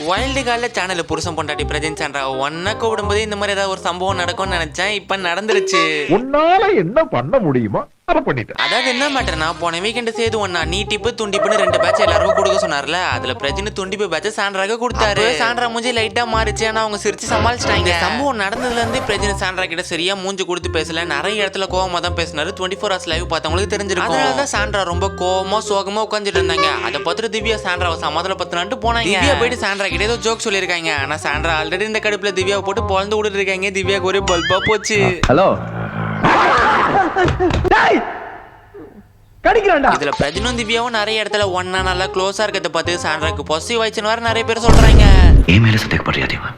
Wild கார்ல channel புருஷன் பொண்டாட்டி பிரஜன் சான்றா ஒன்னா கூப்பிடும்போது இந்த மாதிரி ஏதாவது ஒரு சம்பவம் நடக்கும்னு நினைச்சேன். இப்ப நடந்துருச்சு. உன்னால என்ன பண்ண முடியுமோ அதை பண்ணிட்டேன். அதாவது என்ன மேட்டர்னா, போன வீக்கெண்ட் சேது ஒன்னா நீ டிப்பு துண்டிப்புன்னு 2 பேட்ச் எல்லாருக்கும் கொடுக்க சொன்னார்ல. அதுல பிரஜன் துண்டிப்பு பேட்ச் சாண்ட்ராக்கு கொடுத்தாரு. சாண்ட்ரா மூஞ்சி லைட்டா மாறிச்சு. ஆனா அவங்க சிரிச்சு சமாளிச்சிட்டாங்க. சம்பவம் நடந்ததுல இருந்து பிரஜன் சாண்ட்ரா கிட்ட சரியா மூஞ்சி கொடுத்து பேசல. நிறைய இடத்துல கோவமா தான் பேசினாரு. 24 hours லைவ் பார்த்தவங்களுக்கு தெரிஞ்சிருக்கும். அதனாலதான் சாண்ட்ரா ரொம்ப கோவமா சோகமா உட்காந்துட்டு இருந்தாங்க. அதை பார்த்துட்டு திவ்யா சாண்ட்ராவை சமாதான பத்தினாட்டு போனாங்க. திவ்யா போயிட்டு சாண்ட்ரா கிட்ட ஏதோ ஜோக் சொல்லியிருக்காங்க. ஆனா சாண்ட்ரா ஆல்ரெடி இந்த கடுப்புல திவ்யாவை போட்டு பொழந்து விட்டுட்டு இருக்காங்க. திவ்யாவுக்கு ஒரே பல்பா போச்சு. ஹலோ இதுல பிரஜனும் திவ்யாவும் நிறைய இடத்துல ஒன்னா நல்லா க்ளோஸா இருக்கிறத பார்த்து சாண்ட்ராக்கு பாசிட்டிவ் ஆயிடுச்சுன்னு வேற நிறைய பேர் சொல்றாங்க. ஏன் மேல சந்தேகப்படுறியா தேவா?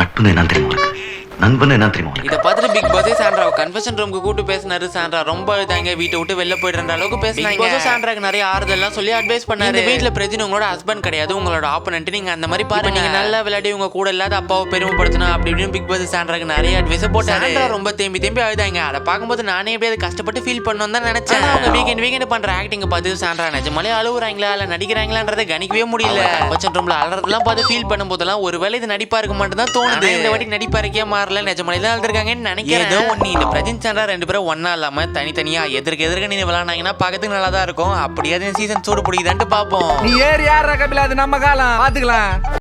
நட்புன்னு என்ன தெரியுமா உனக்கு? நண்பன் என்ன தெரியுமா உனக்கு? இதை பார்த்துட்டு பிக் பாஸே சாண்ட்ராவை கன்ஃபெஷன் ரூமுக்கு கூட்டு பேசினாரு. சாண்ட்ரா ரொம்ப அழுதாங்க. வீட்டை விட்டு வெளில போயிடுற அளவுக்கு பேசினாங்க. சாண்ட்ராக்கு நிறைய ஆறுதல்லாம் சொல்லி அட்வைஸ் பண்ணாரு. வீட்டுல பிரஜன் உங்களோட ஹஸ்பண்ட் கிடையாது, உங்களோட ஆப்போனன்ட். நீங்க அந்த மாதிரி பாருங்க. நீங்க நல்லா விளையாடி உங்க கூட இல்லாத அப்பாவை பெருமைப்படுத்தணும் அப்படி இப்படின்னு பிக் பாஸ் சாண்ட்ராக்கு நிறைய அட்வைஸ் போட்டாரு. சாண்ட்ரா ரொம்ப தேம்பி அழுதாங்க. அதை பார்க்கும்போது நானே எப்படியாவது கஷ்டப்பட்டு ஃபீல் பண்ணணும் தான் நினைச்சேன். அவங்க வீக்கெண்ட் பண்ற ஆக்டிங் பார்த்து சாண்ட்ரா நிஜமாலே அழுகுறாங்களா இல்ல நடிக்கிறாங்களான்றதை கணிக்கவே முடியல. கன்ஃபெஷன் ரூம்ல அலறதெல்லாம் பார்த்து ஃபீல் பண்ணும்போதெல்லாம் ஒருவேளை இது நடிப்பா இருக்க மட்டும் தான் தோணுது. இந்த வாட்டி நடிப்பாருக்கே மாறல. நிஜமாலே தான் இருக்காங்கன்னு நினைக்கிறேன். ஏதோ ஒண்ணு இந்த பிரஜன் சாண்ட்ரா 2 பேரும் ஒன்னா இல்லாம தனித்தனியா எதிர்க்க நீங்க விளையாண்டாங்கன்னா பார்க்கறதுக்கு நல்லா தான் இருக்கும். அப்படியே சீசன் சூடு பிடிக்குதான்ட்டு பார்ப்போம். நீ ஏறி யார் கபில அது நம்ம காலம் பாத்துக்கலாம்.